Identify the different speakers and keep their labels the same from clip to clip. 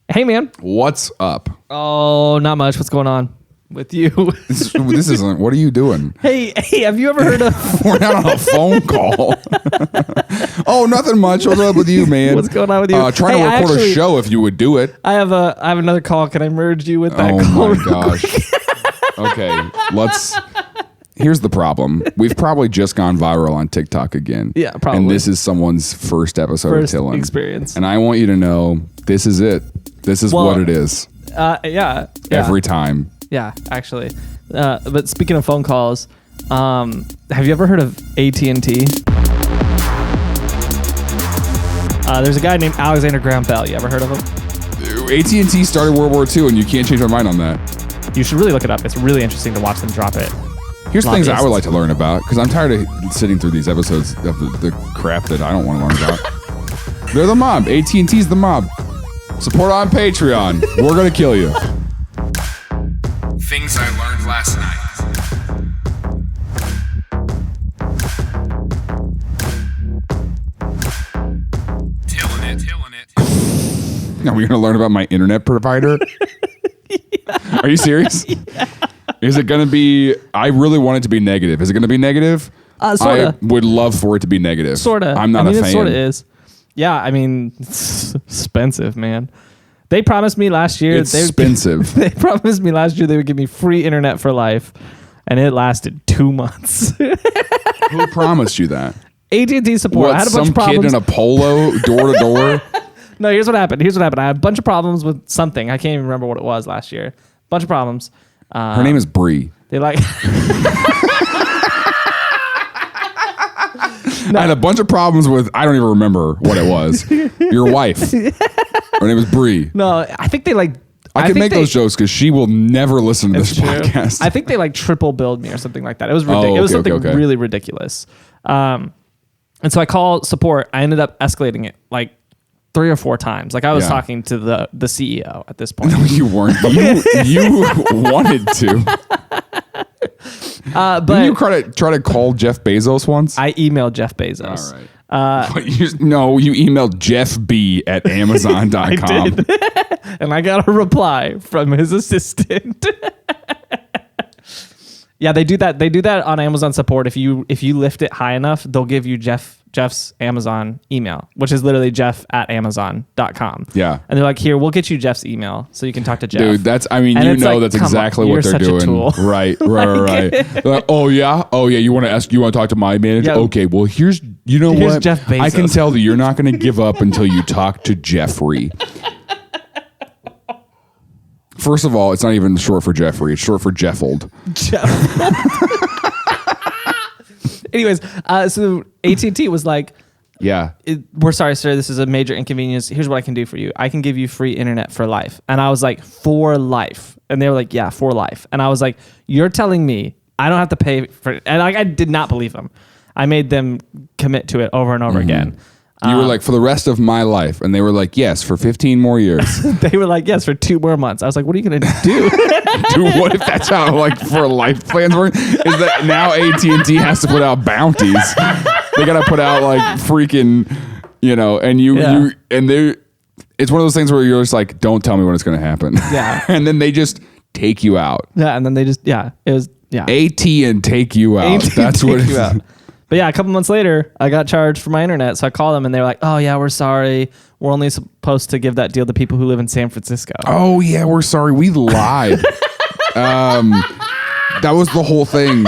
Speaker 1: Hey, man.
Speaker 2: What's up?
Speaker 1: Oh, not much. What's going on with you?
Speaker 2: This isn't. What are you doing?
Speaker 1: Hey, have you ever heard of...
Speaker 2: We're not on a phone call. Oh, nothing much. What's up with you, man?
Speaker 1: What's going on with you?
Speaker 2: Trying to record a show if you would do it.
Speaker 1: I have another call. Can I merge you with that call?
Speaker 2: Oh, my gosh. Okay, Here's the problem. We've probably just gone viral on TikTok again.
Speaker 1: Yeah, probably.
Speaker 2: And this is someone's first episode of TILLN.
Speaker 1: Experience.
Speaker 2: And I want you to know this is it. This is what it is.
Speaker 1: Yeah.
Speaker 2: Every time.
Speaker 1: Yeah, actually. But speaking of phone calls, have you ever heard of AT&T? There's a guy named Alexander Graham Bell. You ever heard of him?
Speaker 2: AT&T started World War II, and you can't change my mind on that.
Speaker 1: You should really look it up. It's really interesting to watch them drop it.
Speaker 2: Here's things I would like to learn about, because I'm tired of sitting through these episodes of the crap that I don't want to learn about. They're the mob. AT&T's the mob. Support on Patreon. We're going to kill you. Things I learned last night. TILLN it. Now we're going to learn about my internet provider? Yeah. Are you serious? Yeah. Is it going to be... I really want it to be negative. Is it going to be negative?
Speaker 1: Sorta.
Speaker 2: I would love for it to be negative.
Speaker 1: Sorta.
Speaker 2: I'm not a fan.
Speaker 1: It sorta is. Yeah, I mean, it's expensive, man. They promised me last year...
Speaker 2: It's expensive.
Speaker 1: They promised me last year they would give me free internet for life, and it lasted 2 months.
Speaker 2: Who promised you that?
Speaker 1: AT&T support. I had a bunch
Speaker 2: some
Speaker 1: of problems.
Speaker 2: kid in a polo, door to door?
Speaker 1: No, here's what happened. I had a bunch of problems with something. I can't even remember what it was last year. Bunch of problems.
Speaker 2: Her name is Bree.
Speaker 1: They like...
Speaker 2: I had a bunch of problems with... I don't even remember what it was. Your wife. Her name is Bree.
Speaker 1: No, I think they like...
Speaker 2: I can make those jokes because she will never listen to this podcast.
Speaker 1: I think they like triple billed me or something like that. It was ridiculous. It was something really ridiculous. And so I called support. I ended up escalating it like 3 or 4 times. Like I was talking to the CEO at this point.
Speaker 2: No, you weren't. You wanted to.
Speaker 1: But
Speaker 2: didn't you try to call Jeff Bezos once?
Speaker 1: I emailed Jeff Bezos.
Speaker 2: All right. You emailed jeffb@amazon.com.
Speaker 1: I did. And I got a reply from his assistant. Yeah, they do that. They do that on Amazon support. If you lift it high enough, they'll give you Jeff's Amazon email, which is literally jeff@amazon.com.
Speaker 2: Yeah.
Speaker 1: And they're like, here, we'll get you Jeff's email so you can talk to Jeff.
Speaker 2: Dude, that's exactly what they're doing. Right. Like, oh yeah. You want to talk to my manager?
Speaker 1: Yeah.
Speaker 2: Okay, well here's what?
Speaker 1: Jeff Bezos.
Speaker 2: I can tell that you're not going to give up until you talk to Jeffrey. First of all, it's not even short for Jeffrey. It's short for Jeffold.
Speaker 1: Anyways, so AT&T was like,
Speaker 2: yeah,
Speaker 1: we're sorry, sir. This is a major inconvenience. Here's what I can do for you. I can give you free internet for life. And I was like, for life. And they were like, yeah, for life. And I was like, you're telling me I don't have to pay for it. And I did not believe them. I made them commit to it over and over again.
Speaker 2: You were like, for the rest of my life. And they were like, yes, for 15 more years.
Speaker 1: They were like, yes, for 2 more months. I was like, what are you going to do?
Speaker 2: Dude, what if that's how like for life plans work? Is that now AT&T has to put out bounties? They got to put out like freaking, and it's one of those things where you're just like, don't tell me when it's going to happen.
Speaker 1: Yeah.
Speaker 2: And then they just take you out.
Speaker 1: Yeah. And then they just, it was,
Speaker 2: AT and take you out. That's what it is.
Speaker 1: But yeah, a couple months later, I got charged for my internet. So I called them and they were like, oh yeah, we're sorry. We're only supposed to give that deal to people who live in San Francisco.
Speaker 2: Oh yeah, we're sorry. We lied. That was the whole thing.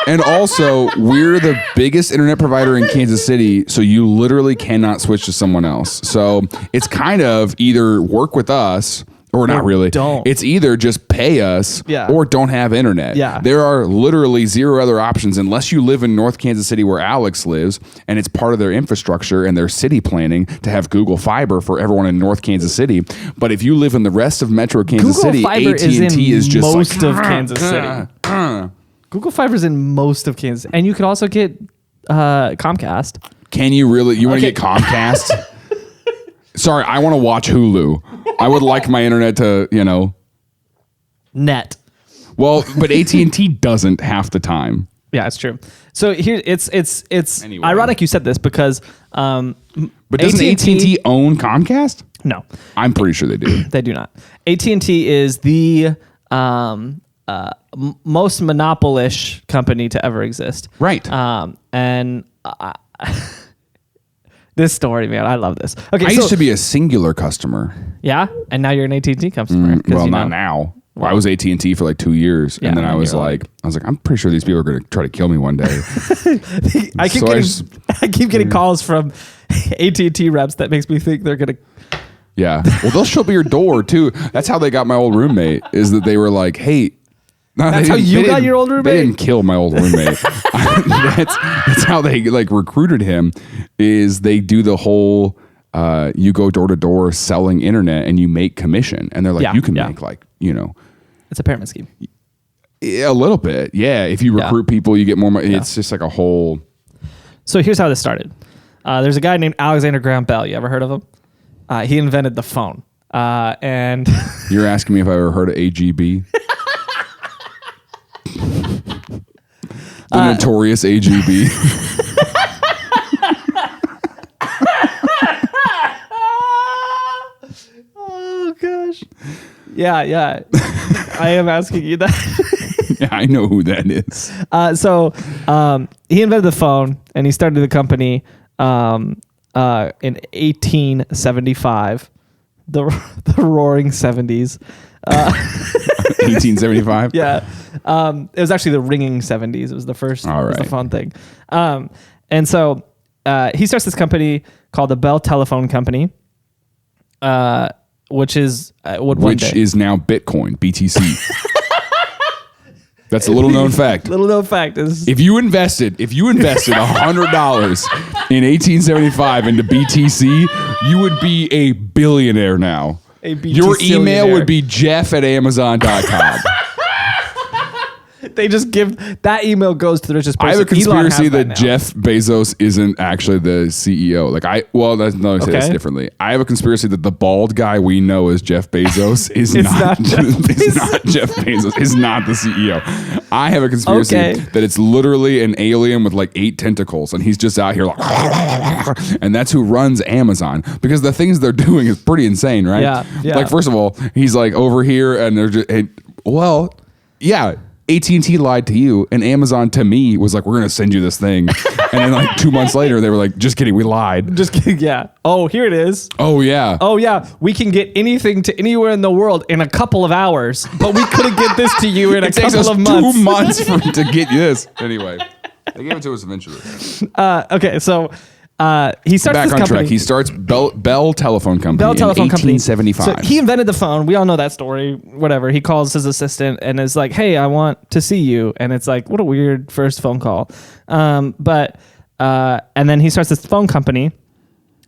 Speaker 2: And also, we're the biggest internet provider in Kansas City, so you literally cannot switch to someone else. So it's kind of either work with us or not really.
Speaker 1: Don't.
Speaker 2: It's either just pay us or don't have internet.
Speaker 1: Yeah.
Speaker 2: There are literally 0 other options unless you live in North Kansas City where Alex lives, and it's part of their infrastructure and their city planning to have Google Fiber for everyone in North Kansas City. But if you live in the rest of Metro Kansas City, AT&T is just
Speaker 1: most of Kansas City. Google Fiber is in most of Kansas, and you could also get Comcast.
Speaker 2: Can you really? You want to get Comcast? Sorry, I want to watch Hulu. I would like my internet to,
Speaker 1: net.
Speaker 2: Well, but AT&T doesn't half the time.
Speaker 1: Yeah, it's true. So here, it's anyway. Ironic you said this because
Speaker 2: But doesn't AT&T own Comcast?
Speaker 1: No,
Speaker 2: I'm pretty sure they do.
Speaker 1: they do not. AT&T is the most monopolish company to ever exist.
Speaker 2: Right.
Speaker 1: This story, man, I love this. Okay,
Speaker 2: I used to be a Singular customer.
Speaker 1: Yeah, and now you're an AT&T customer.
Speaker 2: Well, not now. Well, I was AT&T for like 2 years, and then I was like, I'm pretty sure these people are going to try to kill me one day.
Speaker 1: I keep getting calls from AT&T reps that makes me think they're going to.
Speaker 2: Yeah. Well, they'll show up at your door too. That's how they got my old roommate. Is that they were like, hey. No,
Speaker 1: that's how you got your old roommate?
Speaker 2: They didn't kill my old roommate. that's how they like recruited him. Is they do the whole you go door to door selling internet and you make commission, and they're like, you can make like
Speaker 1: it's a pyramid scheme.
Speaker 2: A little bit, yeah. If you recruit people, you get more money. It's just like a whole.
Speaker 1: So here's how this started. There's a guy named Alexander Graham Bell. You ever heard of him? He invented the phone. And
Speaker 2: you're asking me if I ever heard of AGB? The notorious AGB.
Speaker 1: Oh gosh. Yeah. I am asking you that.
Speaker 2: Yeah, I know who that is.
Speaker 1: So he invented the phone, and he started the company in 1875, the roaring 70s.
Speaker 2: 1875.
Speaker 1: Yeah, it was actually the ringing 70s. It was the first.
Speaker 2: All right.
Speaker 1: It was the phone thing. And so he starts this company called the Bell Telephone Company, which is
Speaker 2: now Bitcoin, BTC. That's a little known fact.
Speaker 1: Little known fact is
Speaker 2: if you invested $100 in 1875 into BTC, you would be a billionaire now. Your email would be jeff@amazon.com.
Speaker 1: They just give that email goes to the richest person.
Speaker 2: I have a conspiracy that Jeff Bezos isn't actually the CEO. Say this differently. I have a conspiracy that the bald guy we know as Jeff Bezos is not Jeff Bezos. Is not the CEO. I have a conspiracy that it's literally an alien with like 8 tentacles, and he's just out here like, and that's who runs Amazon, because the things they're doing is pretty insane, right?
Speaker 1: Yeah.
Speaker 2: Like, first of all, he's like over here, and they're just AT&T lied to you, and Amazon to me was like, we're going to send you this thing. And then like 2 months later, they were like, just kidding, we lied.
Speaker 1: Just kidding, yeah. Oh, here it is.
Speaker 2: Oh, yeah.
Speaker 1: Oh, yeah. We can get anything to anywhere in the world in a couple of hours, but we couldn't get this to you in a couple of months.
Speaker 2: 2 months to get you this. Anyway, they gave it to us eventually.
Speaker 1: Okay, so he starts
Speaker 2: back
Speaker 1: this
Speaker 2: on
Speaker 1: company.
Speaker 2: track. He starts Bell Telephone Company in 1875.
Speaker 1: So he invented the phone. We all know that story. Whatever. He calls his assistant and is like, "Hey, I want to see you." And it's like, what a weird first phone call. And then he starts this phone company.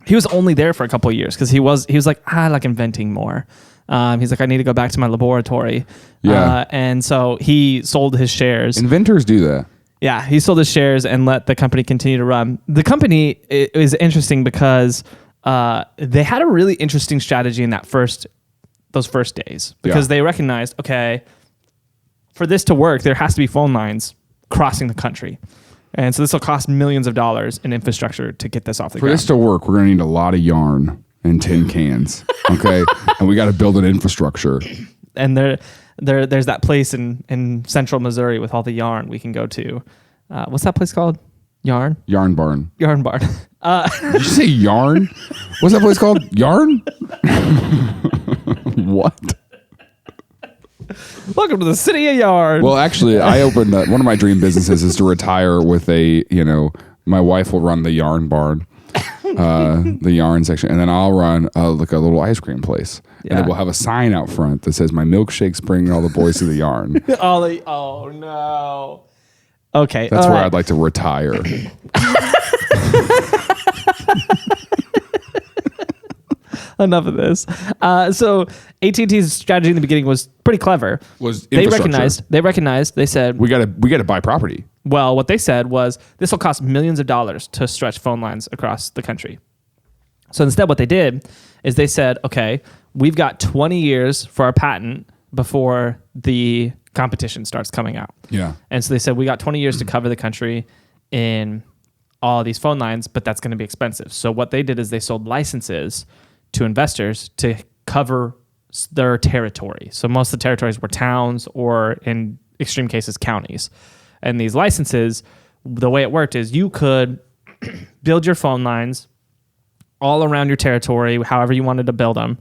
Speaker 1: He was only there for a couple of years because he was like, I like inventing more. He's like, I need to go back to my laboratory.
Speaker 2: Yeah.
Speaker 1: And so he sold his shares.
Speaker 2: Inventors do that.
Speaker 1: Yeah, he sold his shares and let the company continue to run. The company is interesting because they had a really interesting strategy in those first days, because they recognized, okay, for this to work, there has to be phone lines crossing the country. And so this will cost millions of dollars in infrastructure to get this off the ground.
Speaker 2: For this to work, we're going to need a lot of yarn and tin cans, okay? And we got to build an infrastructure.
Speaker 1: And there's that place in central Missouri with all the yarn we can go to. What's that place called? Yarn Barn.
Speaker 2: Did you say yarn? What's that place called? Yarn? What?
Speaker 1: Welcome to the city of yarn.
Speaker 2: Well, actually, I opened one of my dream businesses is to retire with my wife will run the Yarn Barn, the yarn section, and then I'll run like a little ice cream place. Yeah. And then we'll have a sign out front that says, "My milkshake's bringing all the boys to the yarn."
Speaker 1: Oh no. Okay.
Speaker 2: That's where I'd like to retire.
Speaker 1: Enough of this. So AT&T's strategy in the beginning was pretty clever. They recognized. They said,
Speaker 2: we got to buy property.
Speaker 1: Well, what they said was, this will cost millions of dollars to stretch phone lines across the country. So instead, what they did is they said, okay, we've got 20 years for our patent before the competition starts coming out.
Speaker 2: Yeah.
Speaker 1: And so they said, we got 20 years to cover the country in all these phone lines, but that's going to be expensive. So what they did is they sold licenses to investors to cover their territory. So most of the territories were towns or in extreme cases, counties. And these licenses, the way it worked is you could build your phone lines all around your territory, however you wanted to build them.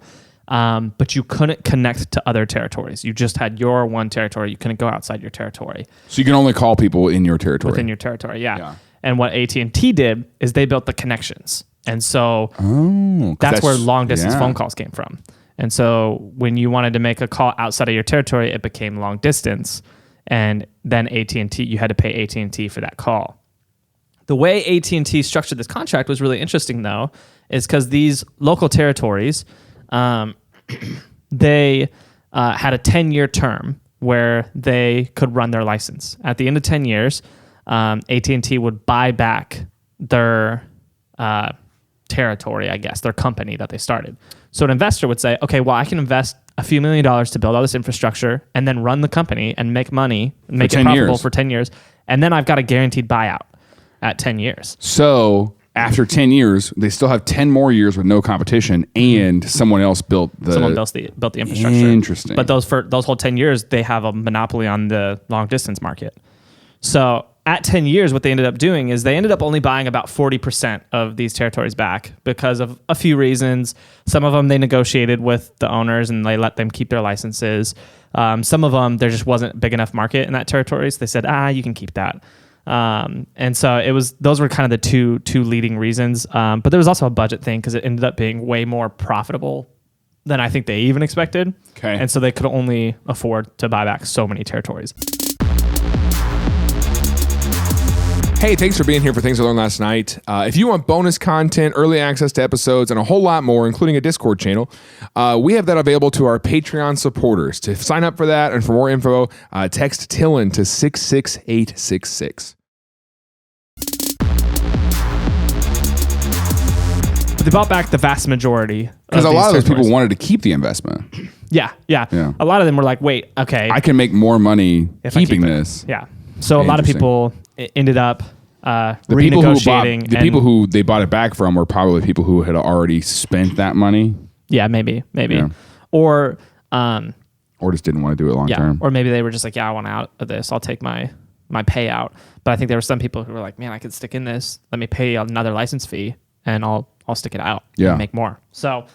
Speaker 1: But you couldn't connect to other territories. You just had your one territory. You couldn't go outside your territory.
Speaker 2: So you can only call people in your territory.
Speaker 1: Within your territory, yeah. And what AT&T did is they built the connections. And so that's where long distance phone calls came from. And so when you wanted to make a call outside of your territory, it became long distance. And then AT&T, you had to pay AT&T for that call. The way AT&T structured this contract was really interesting, though, is because these local territories, they had a 10-year term where they could run their license. At the end of 10 years, AT&T would buy back their territory, I guess, their company that they started. So an investor would say, okay, well, I can invest a few $1 million to build all this infrastructure and then run the company and make money, make it profitable for 10 years. And then I've got a guaranteed buyout at 10 years.
Speaker 2: So after 10 years, they still have 10 more years with no competition, and someone else built the infrastructure. Interesting.
Speaker 1: But those whole 10 years, they have a monopoly on the long distance market. So at 10 years, what they ended up doing is they ended up only buying about 40% of these territories back because of a few reasons. Some of them they negotiated with the owners and they let them keep their licenses. Some of them, there just wasn't a big enough market in that territory. So they said, you can keep that. And so those were kind of the two leading reasons. But there was also a budget thing because it ended up being way more profitable than I think they even expected.
Speaker 2: Okay.
Speaker 1: And so they could only afford to buy back so many territories.
Speaker 3: Hey, thanks for being here for Things I Learned Last Night. If you want bonus content, early access to episodes, and a whole lot more, including a Discord channel, we have that available to our Patreon supporters. To sign up for that and for more info, text TILLN to 66866.
Speaker 1: But they bought back the vast majority.
Speaker 2: Because a lot of those people wanted to keep the investment.
Speaker 1: Yeah. A lot of them were like, wait, okay.
Speaker 2: I can make more money keeping this.
Speaker 1: Yeah. So a lot of people ended up
Speaker 2: renegotiating. The people who they bought it back from were probably people who had already spent that money.
Speaker 1: Yeah, maybe. Yeah. Or
Speaker 2: just didn't want to do it long term.
Speaker 1: Or maybe they were just like, I want out of this. I'll take my payout. But I think there were some people who were like, man, I could stick in this. Let me pay another license fee and I'll stick it out and make more. So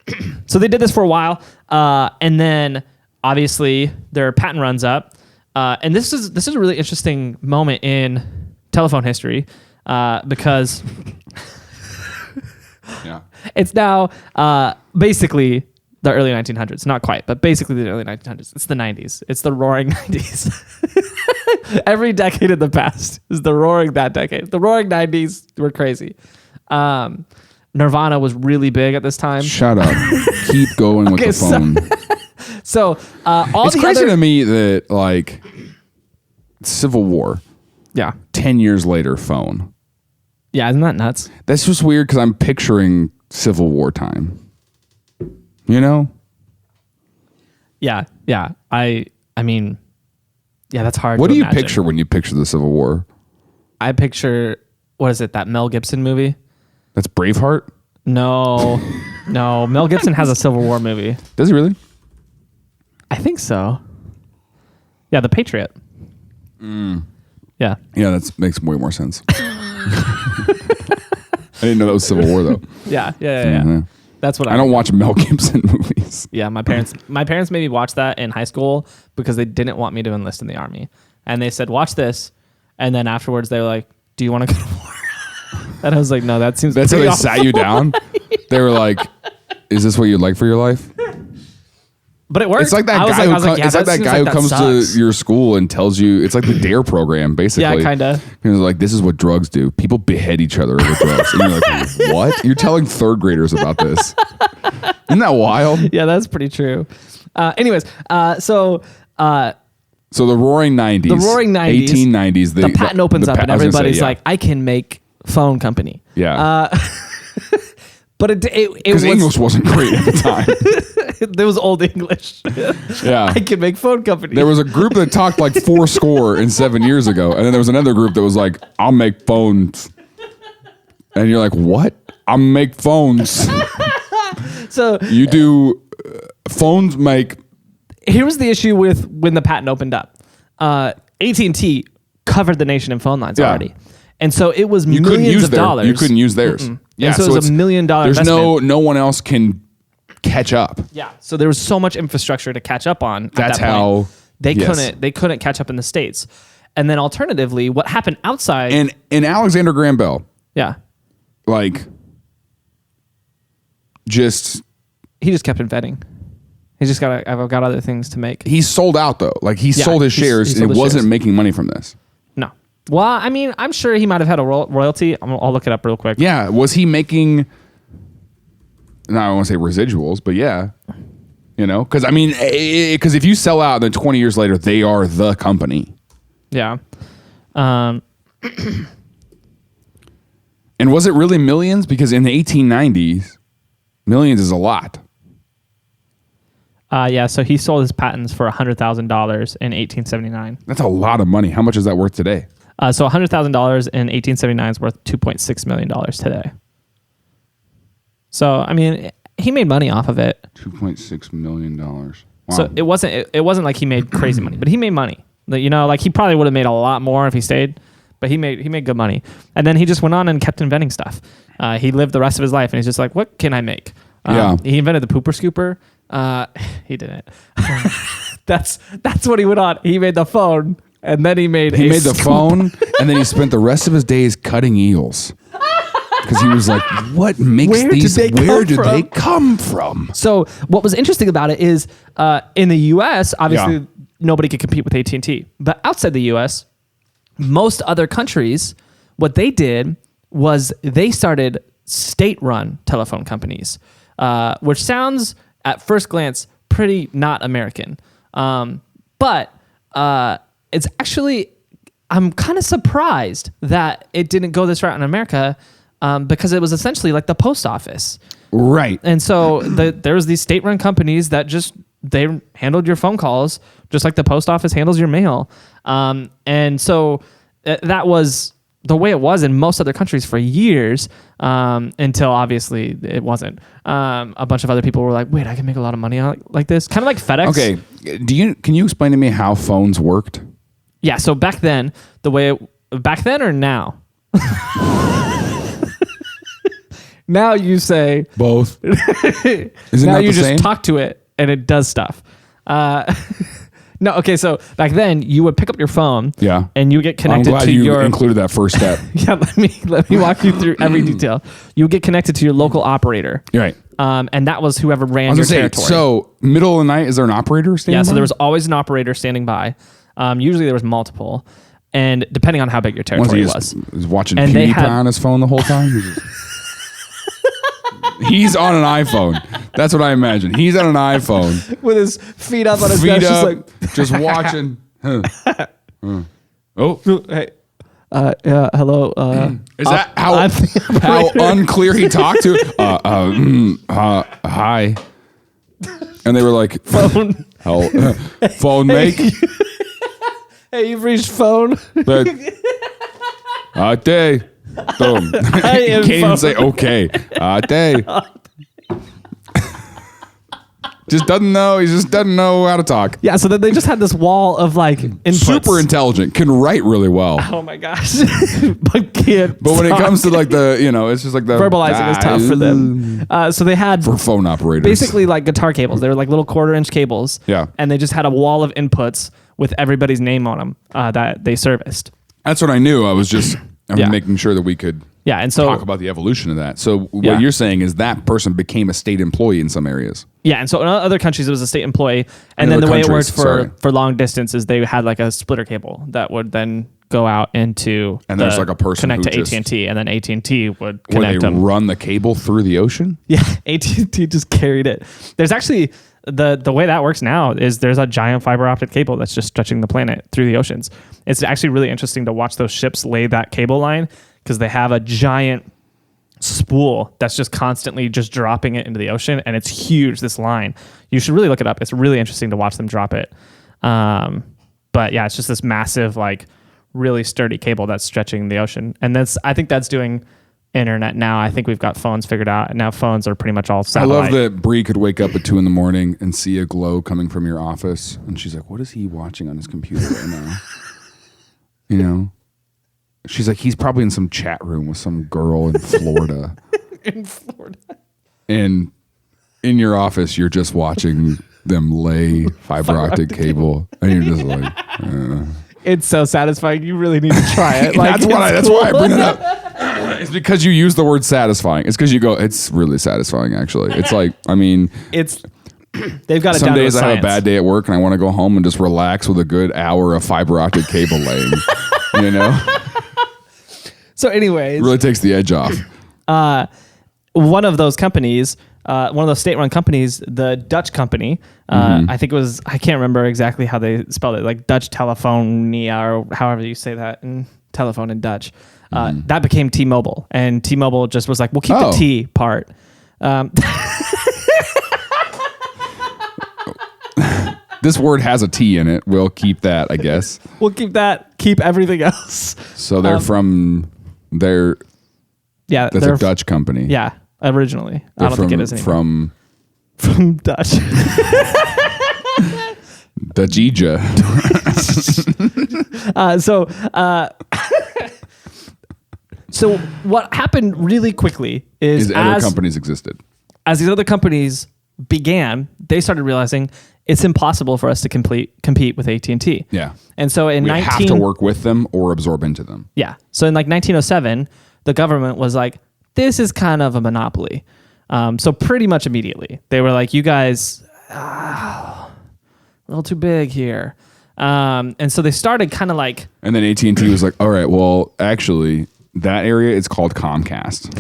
Speaker 1: they did this for a while. And then obviously their patent runs up. And this is a really interesting moment in telephone history because it's now basically the early 1900s. Not quite, but basically the early 1900s. It's the 90s. It's the roaring 90s. Every decade in the past is the roaring that decade. The roaring 90s were crazy. Nirvana was really big at this time.
Speaker 2: Shut up. Keep going with the phone.
Speaker 1: So
Speaker 2: it's crazy to me that like Civil War, 10 years later, phone.
Speaker 1: Yeah, isn't that nuts?
Speaker 2: That's just weird because I'm picturing Civil War time. You know?
Speaker 1: Yeah. I mean, that's hard.
Speaker 2: What
Speaker 1: to
Speaker 2: do you
Speaker 1: imagine.
Speaker 2: picture when you picture the Civil War?
Speaker 1: I picture, what is it? That Mel Gibson movie?
Speaker 2: That's Braveheart?
Speaker 1: No. Mel Gibson has a Civil War movie.
Speaker 2: Does he really?
Speaker 1: I think so. Yeah, The Patriot. Yeah.
Speaker 2: Yeah, that makes way more sense. I didn't know that was Civil War though.
Speaker 1: Yeah. That's what
Speaker 2: I don't watch Mel Gibson movies.
Speaker 1: Yeah, my parents made me watch that in high school because they didn't want me to enlist in the army. And they said, watch this. And then afterwards they were like, do you want to go to war? And I was like, no, that seems
Speaker 2: That's how they
Speaker 1: awful.
Speaker 2: sat you down? They were like, is this what you'd like for your life?
Speaker 1: But it worked.
Speaker 2: It's like that guy who comes to your school and tells you, it's like the DARE program, basically.
Speaker 1: Yeah, kind of.
Speaker 2: He was like, this is what drugs do. People behead each other over drugs. And you're like, what? You're telling third graders about this. Isn't that wild?
Speaker 1: Yeah, that's pretty true. Anyways, so
Speaker 2: the roaring 90s.
Speaker 1: The roaring 90s.
Speaker 2: 1890s.
Speaker 1: The patent opens up and everybody's like, I can make phone company.
Speaker 2: Yeah.
Speaker 1: But it
Speaker 2: because English wasn't great at the time.
Speaker 1: There was old English.
Speaker 2: Yeah.
Speaker 1: I can make phone company.
Speaker 2: There was a group that talked like 4 score and 7 years ago. And then there was another group that was like, I'll make phones. And you're like, what? I make phones.
Speaker 1: So
Speaker 2: You do phones make.
Speaker 1: here was the issue with when the patent opened up. AT&T covered the nation in phone lines
Speaker 2: Yeah.
Speaker 1: already. And so it was
Speaker 2: You couldn't
Speaker 1: millions
Speaker 2: use
Speaker 1: of
Speaker 2: theirs.
Speaker 1: dollars.
Speaker 2: You couldn't use theirs. Yeah,
Speaker 1: And so it was $1 million
Speaker 2: There's
Speaker 1: investment.
Speaker 2: no one else can catch up.
Speaker 1: Yeah. So there was so much infrastructure to catch up on.
Speaker 2: That's
Speaker 1: at that point.
Speaker 2: how
Speaker 1: they couldn't catch up in the States. And then alternatively, what happened outside
Speaker 2: And Alexander Graham Bell,
Speaker 1: yeah.
Speaker 2: like, just
Speaker 1: He just kept inventing. He's just I've got other things to make.
Speaker 2: he sold out though. Like he sold his shares
Speaker 1: he sold
Speaker 2: and
Speaker 1: his
Speaker 2: wasn't
Speaker 1: shares.
Speaker 2: making money from this.
Speaker 1: No. Well, I mean, I'm sure he might have had a royalty. I'll look it up real quick.
Speaker 2: Yeah, was he making? No, I don't want to say residuals, but yeah, you know, because I mean, because if you sell out, then 20 years later they are the company.
Speaker 1: Yeah.
Speaker 2: And was it really millions? Because in the 1890s, millions is a lot.
Speaker 1: Yeah. So he sold his patents for $100,000 in 1879.
Speaker 2: That's a lot of money. How much is that worth today?
Speaker 1: So $100,000 in 1879 is worth $2.6 million today. So I mean, he made money off of it.
Speaker 2: $2.6 million. Wow.
Speaker 1: So it wasn't like he made crazy money, but he made money. Like, you know, like he probably would have made a lot more if he stayed, but he made good money. And then he just went on and kept inventing stuff. He lived the rest of his life, and he's just like, what can I make?
Speaker 2: Yeah.
Speaker 1: He invented the pooper scooper. He didn't. That's what he went on. He made the phone, and then he made
Speaker 2: the phone, and then he spent the rest of his days cutting eels. Because he was like, what makes
Speaker 1: Where
Speaker 2: these?
Speaker 1: did they
Speaker 2: Where
Speaker 1: come
Speaker 2: did
Speaker 1: from?
Speaker 2: they come from?
Speaker 1: So what was interesting about it is in the U.S., obviously nobody could compete with AT&T. But outside the U.S., most other countries, what they did was they started state-run telephone companies, which sounds at first glance pretty not American. But it's actually, I'm kind of surprised that it didn't go this route in America because it was essentially like the post office.
Speaker 2: Right.
Speaker 1: And so there was these state-run companies that they handled your phone calls just like the post office handles your mail. And so that was the way it was in most other countries for years until obviously it wasn't. A bunch of other people were like, wait, I can make a lot of money like this. Kind of like FedEx.
Speaker 2: Okay. Can you explain to me how phones worked?
Speaker 1: Yeah. So back then, back then or now? Now you say
Speaker 2: Both. Isn't
Speaker 1: now
Speaker 2: that
Speaker 1: you
Speaker 2: the
Speaker 1: just
Speaker 2: same?
Speaker 1: talk to it and it does stuff. No, okay. So back then you would pick up your phone,
Speaker 2: Yeah.
Speaker 1: and you would get
Speaker 2: I'm
Speaker 1: connected
Speaker 2: glad
Speaker 1: to
Speaker 2: you
Speaker 1: your.
Speaker 2: included that first step.
Speaker 1: Yeah, let me walk you through every detail. You would get connected to your local operator,
Speaker 2: You're right.
Speaker 1: and that was whoever
Speaker 2: I
Speaker 1: ran
Speaker 2: was
Speaker 1: your
Speaker 2: gonna say,
Speaker 1: territory.
Speaker 2: so middle of the night, is there an operator standing
Speaker 1: yeah, so
Speaker 2: by?
Speaker 1: there was always an operator standing by. Usually there was multiple, and depending on how big your territory was.
Speaker 2: Was watching
Speaker 1: And they
Speaker 2: PewDiePie
Speaker 1: had-
Speaker 2: on his phone the whole time. He's on an iPhone. That's what I imagine. He's on an iPhone.
Speaker 1: With his feet up on his
Speaker 2: Feet
Speaker 1: desk,
Speaker 2: up, just watching. Oh,
Speaker 1: hey, yeah, hello.
Speaker 2: is that
Speaker 1: I'm the
Speaker 2: how
Speaker 1: operator.
Speaker 2: unclear he talked to? Hi. And they were like,
Speaker 1: Phone.
Speaker 2: phone make.
Speaker 1: Hey, you've reached phone.
Speaker 2: Day. Boom.
Speaker 1: am
Speaker 2: Can't even
Speaker 1: phone.
Speaker 2: say okay. Day. Just doesn't know. He just doesn't know how to talk.
Speaker 1: Yeah, so then they just had this wall of like inputs.
Speaker 2: Super intelligent. Can write really well.
Speaker 1: Oh my gosh. But can't
Speaker 2: But when it
Speaker 1: talk.
Speaker 2: comes to like the, it's just like the
Speaker 1: verbalizing is tough for them. So they had
Speaker 2: For phone operators.
Speaker 1: basically like guitar cables. They were like little 1/4-inch cables.
Speaker 2: Yeah.
Speaker 1: And they just had a wall of inputs with everybody's name on them that they serviced.
Speaker 2: That's what I knew. I was just
Speaker 1: Yeah.
Speaker 2: making sure that we could
Speaker 1: Yeah, and so
Speaker 2: talk about the evolution of that. So
Speaker 1: Yeah.
Speaker 2: what you're saying is that person became a state employee in some areas.
Speaker 1: yeah, and so in other countries it was a state employee, and
Speaker 2: In
Speaker 1: then
Speaker 2: other
Speaker 1: the way it
Speaker 2: countries,
Speaker 1: worked
Speaker 2: sorry.
Speaker 1: for long distance is they had like a splitter cable that would then go out into
Speaker 2: And there's like a person
Speaker 1: connect
Speaker 2: who
Speaker 1: to
Speaker 2: just-
Speaker 1: AT&T, and then AT&T would
Speaker 2: Where
Speaker 1: connect
Speaker 2: they
Speaker 1: them.
Speaker 2: run the cable through the ocean?
Speaker 1: Yeah, AT&T just carried it. There's actually the way that works now is there's a giant fiber optic cable that's just stretching the planet through the oceans. It's actually really interesting to watch those ships lay that cable line because they have a giant spool that's just constantly just dropping it into the ocean, and it's huge, this line. You should really look it up. It's really interesting to watch them drop it. But yeah, it's just this massive, like really sturdy cable that's stretching the ocean. And I think that's doing internet now. I think we've got phones figured out. Now phones are pretty much all
Speaker 2: I
Speaker 1: satellite.
Speaker 2: love that Bree could wake up at 2 a.m. and see a glow coming from your office, and she's like, "What is he watching on his computer right now?" You know, she's like, "He's probably in some chat room with some girl in Florida."
Speaker 1: In Florida.
Speaker 2: And in your office, you're just watching them lay fiber optic cable, and you're just like,
Speaker 1: It's so satisfying. You really need to try it. Like,
Speaker 2: that's why I bring it up. It's because you use the word satisfying. It's because you go, it's really satisfying, actually. It's like, I mean,
Speaker 1: they've got it
Speaker 2: some
Speaker 1: down to
Speaker 2: days
Speaker 1: a
Speaker 2: I have a
Speaker 1: science.
Speaker 2: bad day at work and I want to go home and just relax with a good hour of fiber optic cable laying. You know?
Speaker 1: So anyways,
Speaker 2: It really takes the edge off.
Speaker 1: one of those companies, one of those state-run companies, the Dutch company, I think it was, I can't remember exactly how they spelled it, like Dutch Telefonia or however you say that in telephone in Dutch. That became T-Mobile, and T-Mobile just was like, we'll keep the T part.
Speaker 2: This word has a T in it. We'll keep that, I guess.
Speaker 1: We'll keep that, keep everything else.
Speaker 2: So they're
Speaker 1: Yeah,
Speaker 2: that's
Speaker 1: they're
Speaker 2: a Dutch company.
Speaker 1: Yeah, originally.
Speaker 2: They're
Speaker 1: I don't think it is anymore. From Dutch.
Speaker 2: Dajija.
Speaker 1: So what happened really quickly is
Speaker 2: other companies existed.
Speaker 1: As these other companies began, they started realizing it's impossible for us to compete with AT&T.
Speaker 2: Yeah.
Speaker 1: And so in
Speaker 2: We have to work with them or absorb into them.
Speaker 1: Yeah. So in like 1907, the government was like, this is kind of a monopoly. So pretty much immediately, they were like, you guys, a little too big here. And so they started kind of like...
Speaker 2: And then AT&T was like, all right, well, actually, that area is called Comcast.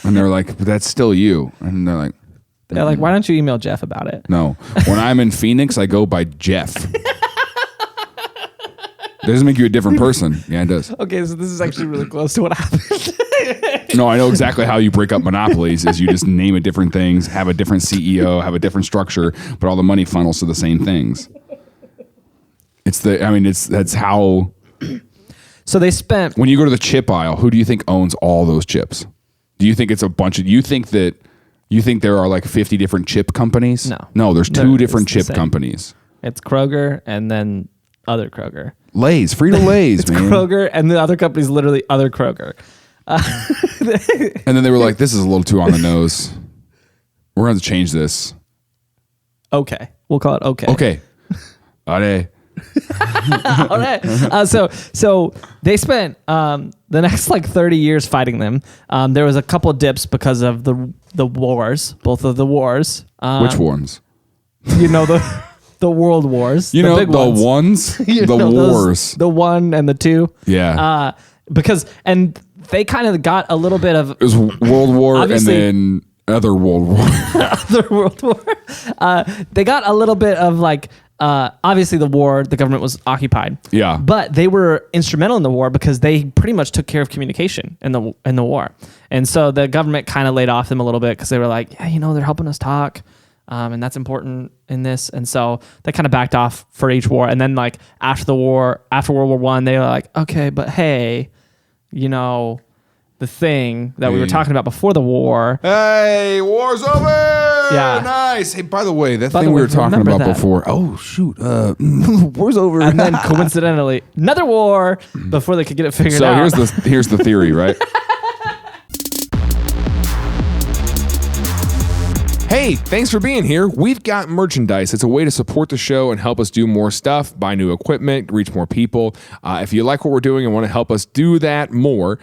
Speaker 2: And they're like, but that's still you. And they're like...
Speaker 1: They're like, why don't you email Jeff about it?
Speaker 2: No. When I'm in Phoenix, I go by Jeff. Doesn't make you a different person. Yeah, it does.
Speaker 1: Okay, so this is actually really close to what happened.
Speaker 2: No, I know exactly how you break up monopolies is you just name it different things, have a different CEO, have a different structure, but all the money funnels to the same things. That's how...
Speaker 1: So they spent...
Speaker 2: When you go to the chip aisle, who do you think owns all those chips? Do you think it's a bunch of... You think there are like 50 different chip companies?
Speaker 1: No.
Speaker 2: No, there's two different
Speaker 1: it's the
Speaker 2: chip
Speaker 1: same.
Speaker 2: companies.
Speaker 1: It's Kroger and then other Kroger.
Speaker 2: Lay's, Frito-Lay's,
Speaker 1: It's
Speaker 2: man.
Speaker 1: Kroger and the other company's literally other Kroger.
Speaker 2: And then they were like, this is a little too on the nose. We're going to change this.
Speaker 1: Okay. We'll call it okay.
Speaker 2: Okay. Allez.
Speaker 1: All right. So they spent the next like 30 years fighting them. There was a couple of dips because of the wars, both of the wars.
Speaker 2: Which ones?
Speaker 1: You know, the world wars.
Speaker 2: You
Speaker 1: the
Speaker 2: know,
Speaker 1: big
Speaker 2: the
Speaker 1: ones.
Speaker 2: ones? The wars.
Speaker 1: The 1 and the 2.
Speaker 2: Yeah.
Speaker 1: And they kind of got a little bit of...
Speaker 2: It was World War and
Speaker 1: Obviously-
Speaker 2: then other World War.
Speaker 1: other world war. They got a little bit of like... obviously the war, the government was occupied.
Speaker 2: Yeah.
Speaker 1: But they were instrumental in the war because they pretty much took care of communication in the war. And so the government kind of laid off them a little bit because they were like, yeah, they're helping us talk. And that's important in this. And so they kind of backed off for each war. And then like after World War I, they were like, okay, but hey, the thing that we were talking about before the war.
Speaker 2: Hey, war's over.
Speaker 1: Yeah.
Speaker 2: Nice. Hey, by the way, that
Speaker 1: By
Speaker 2: thing
Speaker 1: the
Speaker 2: we
Speaker 1: way,
Speaker 2: were talking
Speaker 1: remember
Speaker 2: about
Speaker 1: that.
Speaker 2: before. Oh, shoot. War's over.
Speaker 1: And then coincidentally, another war before they could get it figured
Speaker 2: So
Speaker 1: out.
Speaker 2: here's the theory, right? Hey, thanks for being here. We've got merchandise. It's a way to support the show and help us do more stuff, buy new equipment, reach more people. If you like what we're doing and want to help us do that more,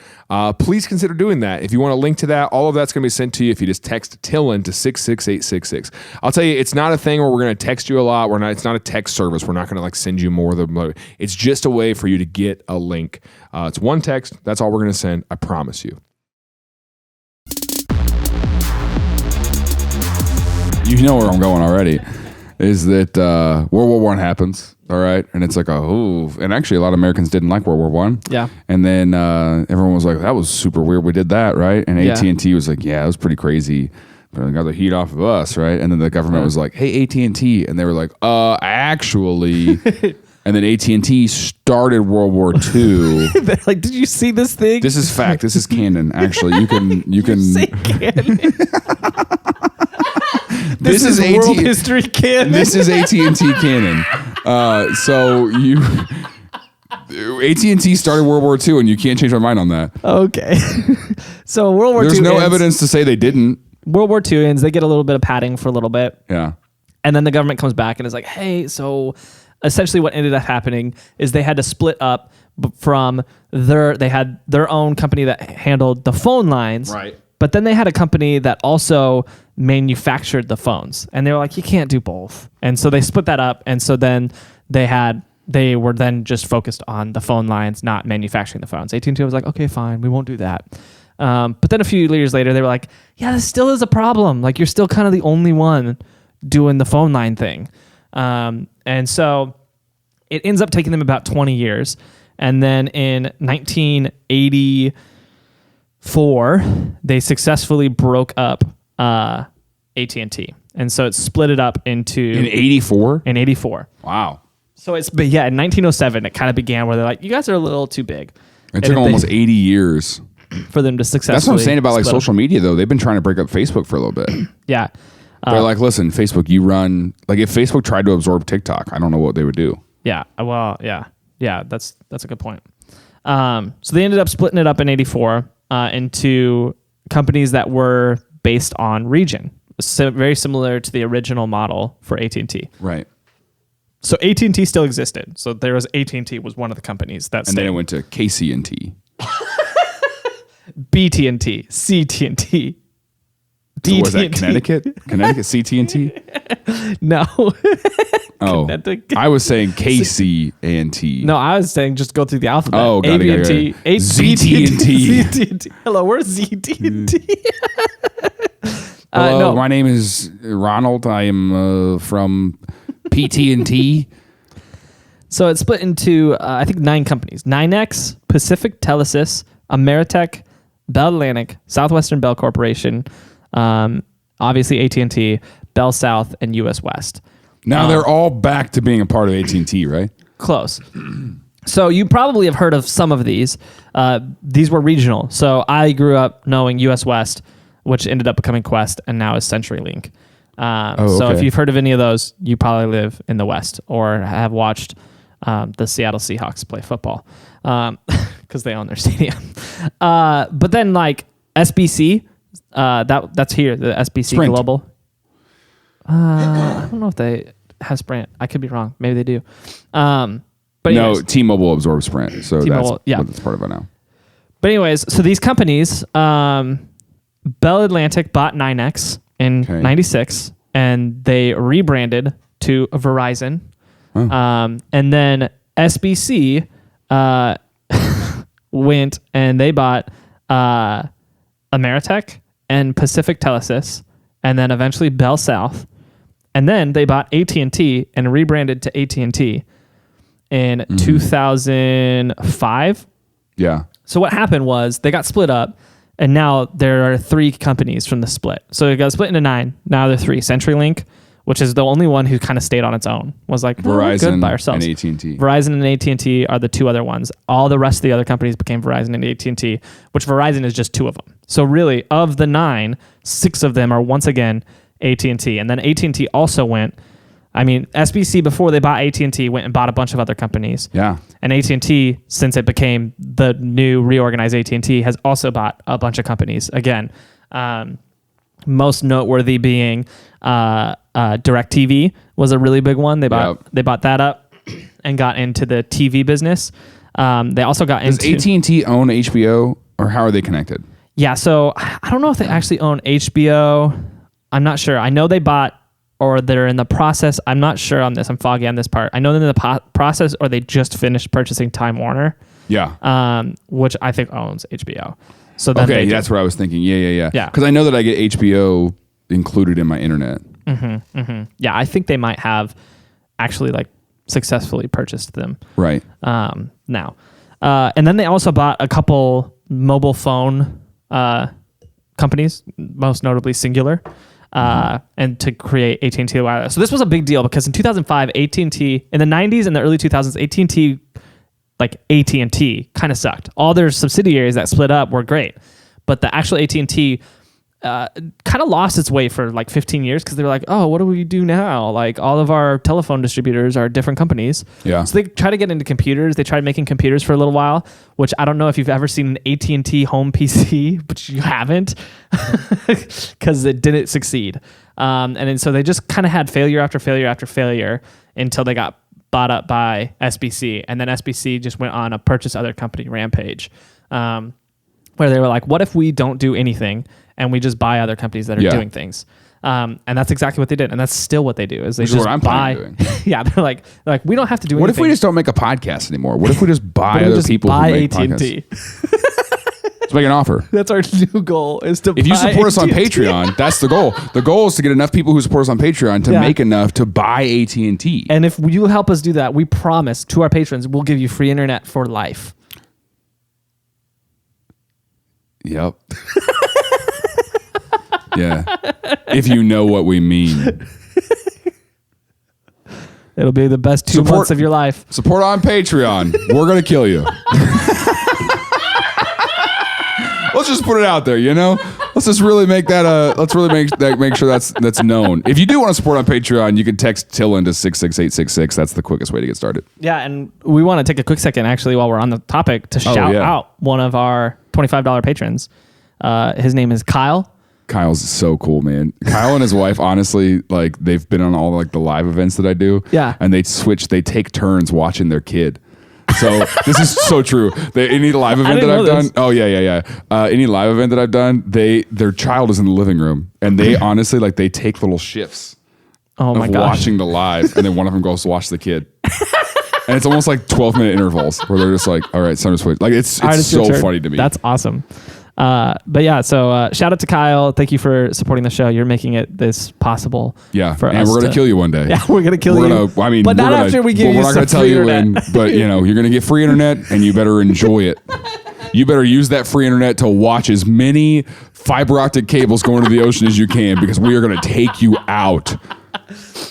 Speaker 2: please consider doing that. If you want a link to that, all of that's going to be sent to you if you just text TILLN to 66866. I'll tell you, it's not a thing where we're going to text you a lot. It's not a text service. We're not going to like send you more. It's just a way for you to get a link. It's one text. That's all we're going to send. I promise you. You know where I'm going already, is that World War I happens, all right? And it's like, and actually a lot of Americans didn't like World War I.
Speaker 1: Yeah.
Speaker 2: And then everyone was like, that was super weird. We did that, right? And AT&T was like, yeah, it was pretty crazy. But they got the heat off of us, right? And then the government was like, hey, AT&T. And they were like, actually, And then AT&T started World War II.
Speaker 1: They're like, did you see this thing?
Speaker 2: This is fact. This is canon. Actually, you can
Speaker 1: say canon.
Speaker 2: This is
Speaker 1: world
Speaker 2: AT&T
Speaker 1: history canon.
Speaker 2: This is AT&T canon. So AT&T started World War II, and you can't change my mind on that.
Speaker 1: Okay. So World War II
Speaker 2: There's no
Speaker 1: ends.
Speaker 2: evidence to say they didn't.
Speaker 1: World War II ends. They get a little bit of padding for a little bit.
Speaker 2: Yeah.
Speaker 1: And then the government comes back and is like, hey, so essentially what ended up happening is they had to split up from they had their own company that handled the phone lines.
Speaker 2: Right.
Speaker 1: But then they had a company that also manufactured the phones. And they were like, you can't do both. And so they split that up. And so then they were then just focused on the phone lines, not manufacturing the phones. AT&T was like, okay, fine, we won't do that. But then a few years later, they were like, yeah, this still is a problem. Like, you're still kind of the only one doing the phone line thing. And so it ends up taking them about 20 years. And then in 1984, they successfully broke up AT&T. And so it split it up into...
Speaker 2: In 84?
Speaker 1: In 84.
Speaker 2: Wow.
Speaker 1: So but yeah, in 1907, it kind of began where they're like, you guys are a little too big.
Speaker 2: It took almost 80 years.
Speaker 1: For them to successfully...
Speaker 2: That's what I'm saying about like
Speaker 1: split
Speaker 2: social media, though. They've been trying to break up Facebook for a little bit.
Speaker 1: Yeah.
Speaker 2: They're like, listen, Facebook, you run... Like, if Facebook tried to absorb TikTok, I don't know what they would do.
Speaker 1: Yeah. Well, yeah. Yeah, that's a good point. So they ended up splitting it up in 84 into companies that were based on region. So very similar to the original model for AT&T.
Speaker 2: Right.
Speaker 1: So AT&T still existed. So there was AT&T was one of the companies that
Speaker 2: And then it went to KC&T.
Speaker 1: BT&T, CT&T.
Speaker 2: So was that Connecticut? Connecticut CT&T?
Speaker 1: No.
Speaker 2: Oh,
Speaker 1: Connecticut.
Speaker 2: I was saying KC&T.
Speaker 1: No, I was saying just go through the alphabet.
Speaker 2: Oh, got it, got it. ZT&T.
Speaker 1: ZT&T. Hello, where's ZT&T?
Speaker 2: Hello,
Speaker 1: no.
Speaker 2: my name is Ronald. I am from PT&T.
Speaker 1: So it's split into, I think, 9 companies. NYNEX, Pacific Telesis, Ameritech, Bell Atlantic, Southwestern Bell Corporation, obviously AT&T, Bell South, and US West.
Speaker 2: Now they're all back to being a part of AT&T, right?
Speaker 1: Close. So you probably have heard of some of these. These were regional. So I grew up knowing US West, which ended up becoming Quest, and now is CenturyLink. So if you've heard of any of those, you probably live in the West or have watched the Seattle Seahawks play football because they own their stadium. But then like SBC, that's here, the SBC
Speaker 2: Sprint.
Speaker 1: Global. I don't know if they have Sprint. I could be wrong. Maybe they do. But anyways,
Speaker 2: No, T-Mobile absorbed Sprint, so
Speaker 1: T-Mobile,
Speaker 2: that's what it's part of it now.
Speaker 1: But anyways, so these companies, Bell Atlantic bought NYNEX in 96, and they rebranded to Verizon.
Speaker 2: Oh.
Speaker 1: And then SBC went and they bought Ameritech and Pacific Telesis, and then eventually Bell South. And then they bought AT&T and rebranded to AT&T in 2005.
Speaker 2: Yeah.
Speaker 1: So what happened was they got split up, and now there are 3 companies from the split. So it got split into 9. Now there are 3. CenturyLink, which is the only one who kind of stayed on its own, was like, we're good by ourselves.
Speaker 2: and AT&T.
Speaker 1: Verizon and AT&T are the 2 other ones. All the rest of the other companies became Verizon and AT&T, which Verizon is just 2 of them. So really, of the 9, 6 of them are once again AT&T. And then AT&T also went, I mean, SBC before they bought AT&T went and bought a bunch of other companies.
Speaker 2: Yeah.
Speaker 1: And AT&T, since it became the new reorganized AT&T, has also bought a bunch of companies. Again, most noteworthy being DirecTV was a really big one. They bought that up and got into the TV business. They also got into...
Speaker 2: Does AT&T own HBO, or how are they connected?
Speaker 1: Yeah, so I don't know if they actually own HBO. I'm not sure. I know they bought, or they're in the process. I'm not sure on this. I'm foggy on this part. I know they're in the process, or they just finished purchasing Time Warner.
Speaker 2: Yeah.
Speaker 1: Which I think owns HBO. So then
Speaker 2: okay, that's what I was thinking. Yeah.
Speaker 1: Yeah.
Speaker 2: Because I know that I get HBO included in my internet.
Speaker 1: Yeah, I think they might have actually like successfully purchased them.
Speaker 2: Right.
Speaker 1: Now. And then they also bought a couple mobile phone companies, most notably Singular. and to create AT&T Wireless. So this was a big deal because in 2005, AT&T, in the 90s and the early 2000s, AT&T, like AT&T, kind of sucked. All their subsidiaries that split up were great, but the actual AT&T kind of lost its way for like 15 years because they were like, oh, what do we do now? Like all of our telephone distributors are different companies.
Speaker 2: Yeah.
Speaker 1: So they try to get into computers. They tried making computers for a little while, which I don't know if you've ever seen an AT&T home PC, but you haven't because it didn't succeed. And then so they just kind of had failure after failure after failure until they got bought up by SBC. And then SBC just went on a purchase other company rampage where they were like, what if we don't do anything and we just buy other companies that are doing things? And that's exactly what they did. And that's still what they do is they just
Speaker 2: what I'm
Speaker 1: buy.
Speaker 2: planning on doing.
Speaker 1: Yeah. They're like, we don't have to do
Speaker 2: What
Speaker 1: anything.
Speaker 2: if we just don't make a podcast anymore? What if we just buy
Speaker 1: What if we
Speaker 2: other
Speaker 1: just
Speaker 2: people
Speaker 1: buy
Speaker 2: who make
Speaker 1: AT&T?
Speaker 2: podcasts? Let's make an offer.
Speaker 1: That's our new goal is to
Speaker 2: If you
Speaker 1: buy
Speaker 2: support us on
Speaker 1: AT&T.
Speaker 2: Patreon, that's the goal. The goal is to get enough people who support us on Patreon to make enough to buy AT&T.
Speaker 1: And if you help us do that, we promise to our patrons, we'll give you free internet for life.
Speaker 2: Yep. Yeah. If you know what we mean.
Speaker 1: It'll be the best 2 months of your life.
Speaker 2: Support on Patreon. We're going to kill you. Let's just put it out there, you know? Let's just really make that let's really make sure that's known. If you do want to support on Patreon, you can text TILLN to 66866. That's the quickest way to get started.
Speaker 1: Yeah, and we want to take a quick second, actually, while we're on the topic, to shout out one of our $25 patrons. His name is Kyle.
Speaker 2: Kyle's so cool, man. Kyle and his wife, honestly, like they've been on all like the live events that I do.
Speaker 1: Yeah.
Speaker 2: And they take turns watching their kid. So this is so true. Any live event that I've done, any live event that I've done, their child is in the living room, and they honestly they take little shifts of watching the live, and then one of them goes to watch the kid, and it's almost like 12-minute intervals where they're just like, all right, it's time to switch. Like it's so funny to me.
Speaker 1: That's awesome. But yeah, so shout out to Kyle. Thank you for supporting the show. You're making it this possible.
Speaker 2: Yeah,
Speaker 1: for
Speaker 2: and
Speaker 1: us
Speaker 2: we're gonna kill you one day.
Speaker 1: Yeah, we're gonna kill you.
Speaker 2: But
Speaker 1: not after we give you
Speaker 2: we're not gonna tell you when. But you know, you're gonna get free internet, and you better enjoy it. You better use that free internet to watch as many fiber optic cables going to the ocean as you can, because we are gonna take you out.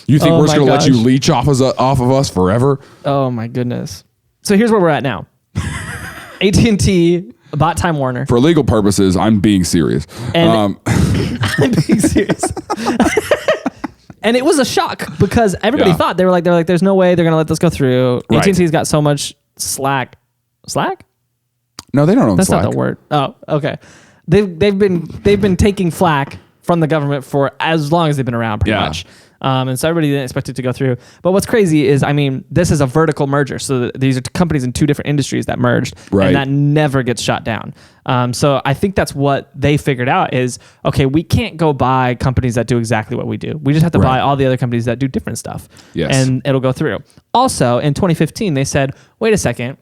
Speaker 2: You think we're just gonna let you leech off of us forever?
Speaker 1: Oh my goodness. So here's where we're at now. AT&T bought Time Warner.
Speaker 2: For legal purposes, I'm being serious.
Speaker 1: And I'm being serious. And it was a shock because everybody thought they were like, there's no way they're gonna let this go through.
Speaker 2: Right.
Speaker 1: AT&T's got so much slack. Slack?
Speaker 2: No, they don't own
Speaker 1: That's
Speaker 2: Slack.
Speaker 1: not the word. Oh, okay. They've been taking flack from the government for as long as they've been around, pretty much. And so everybody didn't expect it to go through. But what's crazy is, I mean, this is a vertical merger. So these are companies in two different industries that merged, and that never gets shot down. So I think that's what they figured out is, okay, we can't go buy companies that do exactly what we do. We just have to buy all the other companies that do different stuff.
Speaker 2: Yes.
Speaker 1: And it'll go through. Also, in 2015, they said, wait a second.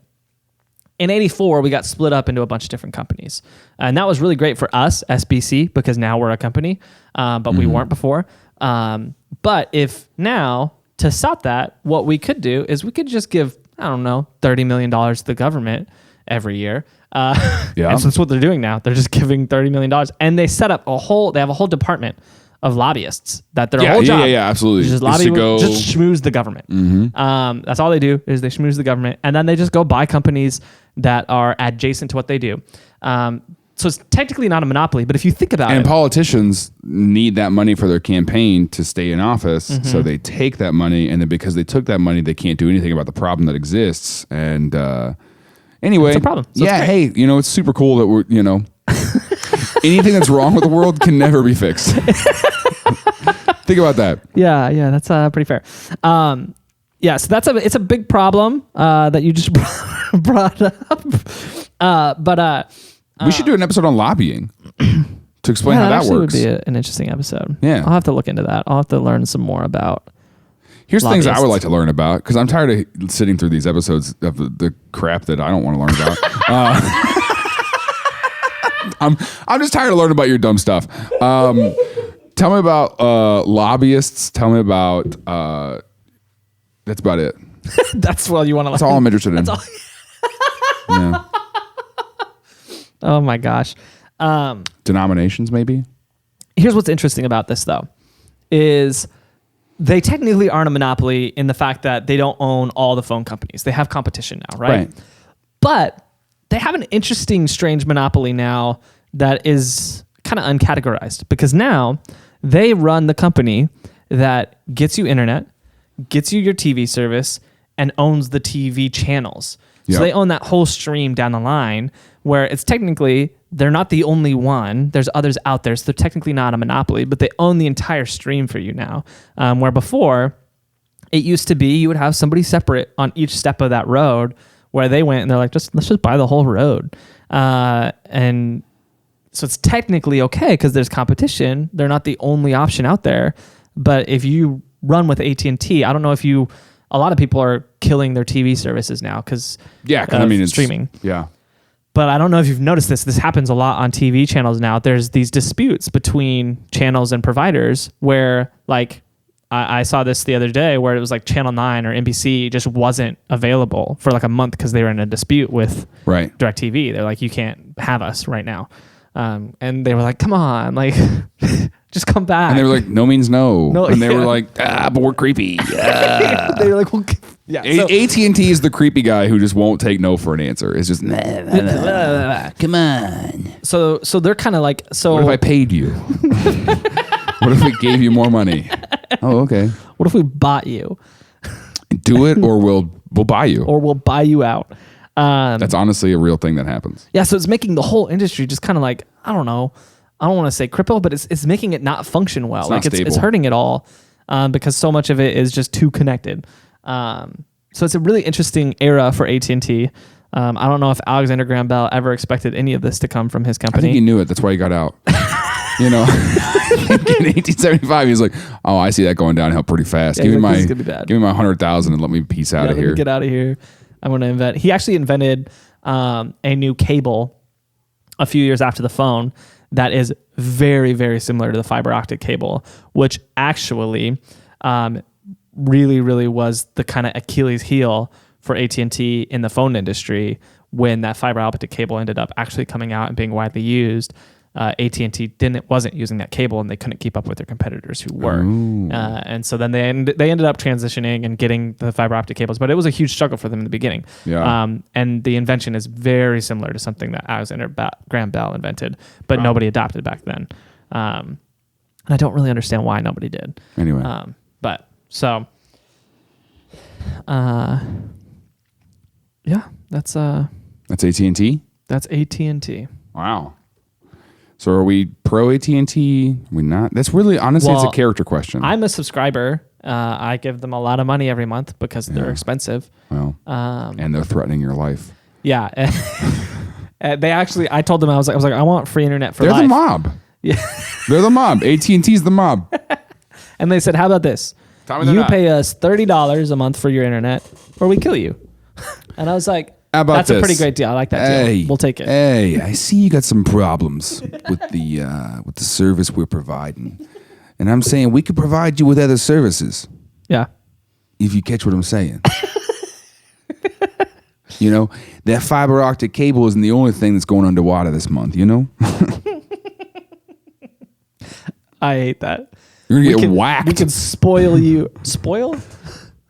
Speaker 1: In 84, we got split up into a bunch of different companies. And that was really great for us, SBC, because now we're a company, but we weren't before. But if now, to stop that, what we could do is we could just give, I don't know, $30 million to the government every year. And so that's what they're doing now. They're just giving $30 million. And they set up they have a whole department of lobbyists that their whole job.
Speaker 2: Yeah, absolutely.
Speaker 1: Just lobby, just schmooze the government. That's all they do is they schmooze the government. And then they just go buy companies that are adjacent to what they do. So it's technically not a monopoly, but if you think about it.
Speaker 2: And politicians need that money for their campaign to stay in office. So they take that money, and then because they took that money, they can't do anything about the problem that exists. And anyway,
Speaker 1: it's a problem. So
Speaker 2: hey, it's super cool that we're, anything that's wrong with the world can never be fixed. Think about that.
Speaker 1: Yeah, that's pretty fair. So it's a big problem that you just brought up.
Speaker 2: We should do an episode on lobbying to explain how that works.
Speaker 1: Would be an interesting episode.
Speaker 2: Yeah.
Speaker 1: I'll have to look into that. I'll have to learn some more about.
Speaker 2: Here's things I would like to learn about, because I'm tired of sitting through these episodes of the crap that I don't want to learn about. I'm just tired of learning about your dumb stuff. Tell me about lobbyists. Tell me about. That's about it.
Speaker 1: That's what you want to.
Speaker 2: That's all I'm interested in.
Speaker 1: Oh my gosh.
Speaker 2: Denominations, maybe.
Speaker 1: here's what's interesting about this though, is they technically aren't a monopoly in the fact that they don't own all the phone companies. They have competition now, right? But they have an interesting, strange monopoly now that is kind of uncategorized, because now they run the company that gets you internet, gets you your TV service, and owns the TV channels. So they own that whole stream down the line, where it's technically, they're not the only one. There's others out there, so they're technically not a monopoly, but they own the entire stream for you now. Where before, it used to be you would have somebody separate on each step of that road, where they went and they're like, let's just buy the whole road. And so it's technically okay because there's competition. They're not the only option out there. But if you run with AT&T, I don't know if a lot of people are killing their TV services now because it's streaming.
Speaker 2: Yeah.
Speaker 1: But I don't know if you've noticed this. This happens a lot on TV channels now. There's these disputes between channels and providers where, like, I saw this the other day where it was like Channel 9 or NBC just wasn't available for like a month because they were in a dispute with DirecTV. They're like, you can't have us right now. And they were like, come on, like, just come back.
Speaker 2: And they were like, no means no. And they were like, but we're creepy.
Speaker 1: They were like, well, yeah.
Speaker 2: AT&T is the creepy guy who just won't take no for an answer. It's just, come on.
Speaker 1: So they're kind of like, so.
Speaker 2: What if I paid you? What if we gave you more money? Oh, okay.
Speaker 1: What if we bought you?
Speaker 2: Do it, or we'll buy you.
Speaker 1: Or we'll buy you out.
Speaker 2: That's honestly a real thing that happens.
Speaker 1: Yeah, so it's making the whole industry just kind of like, I don't know. I don't want to say cripple, but it's making it not function well. It's hurting it all because so much of it is just too connected. So it's a really interesting era for AT&T. I don't know if Alexander Graham Bell ever expected any of this to come from his company.
Speaker 2: I think he knew it. That's why he got out. In 1875, he was like, "Oh, I see that going downhill pretty fast.
Speaker 1: Yeah,
Speaker 2: give me my $100,000 and let me peace out of here.
Speaker 1: Get out of here. I'm going to invent." He actually invented a new cable a few years after the phone that is very, very similar to the fiber optic cable, which actually really, really was the kind of Achilles heel for AT&T in the phone industry when that fiber optic cable ended up actually coming out and being widely used. AT&T wasn't using that cable, and they couldn't keep up with their competitors who were. And so then they ended up transitioning and getting the fiber optic cables, but it was a huge struggle for them in the beginning. And the invention is very similar to something that Alexander Graham Bell invented, but nobody adopted back then. And I don't really understand why nobody did.
Speaker 2: Anyway,
Speaker 1: that's
Speaker 2: AT&T.
Speaker 1: That's AT&T.
Speaker 2: Wow. So are we pro AT&T? Are we not? That's really, honestly, it's a character question.
Speaker 1: I'm a subscriber. I give them a lot of money every month because they're expensive.
Speaker 2: Well, and they're threatening your life.
Speaker 1: Yeah. They actually, I told them, I was like, I want free internet for life.
Speaker 2: They're the mob.
Speaker 1: Yeah.
Speaker 2: They're the mob. AT&T's the mob.
Speaker 1: And they said, how about this? You pay us $30 a month for your internet or we kill you. And I was like, that's a pretty great deal. I like that deal. We'll take it.
Speaker 2: Hey, I see you got some problems with the service we're providing. And I'm saying we could provide you with other services.
Speaker 1: Yeah.
Speaker 2: If you catch what I'm saying. That fiber optic cable isn't the only thing that's going underwater this month,
Speaker 1: I hate that.
Speaker 2: You're going to get whacked.
Speaker 1: We can spoil you. Spoil?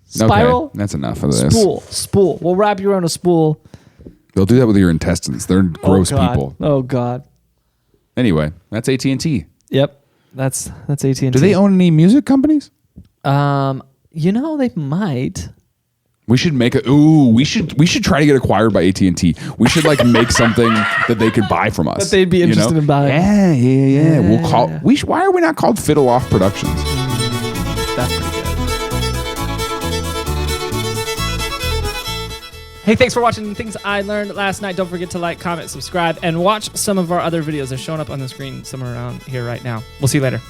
Speaker 1: Spiral?
Speaker 2: Okay, that's enough of this.
Speaker 1: Spool. We'll wrap you around a spool.
Speaker 2: They'll do that with your intestines. They're gross people.
Speaker 1: Oh, God.
Speaker 2: Anyway, that's AT&T.
Speaker 1: Yep. That's AT&T.
Speaker 2: Do they own any music companies?
Speaker 1: They might.
Speaker 2: We should make we should try to get acquired by AT&T. We should make something that they could buy from us.
Speaker 1: That they'd be interested in buying.
Speaker 2: Yeah. We'll call. Why are we not called Fiddle Off Productions?
Speaker 1: That's pretty good. Hey, thanks for watching Things I Learned Last Night. Don't forget to like, comment, subscribe, and watch some of our other videos. They're showing up on the screen somewhere around here right now. We'll see you later.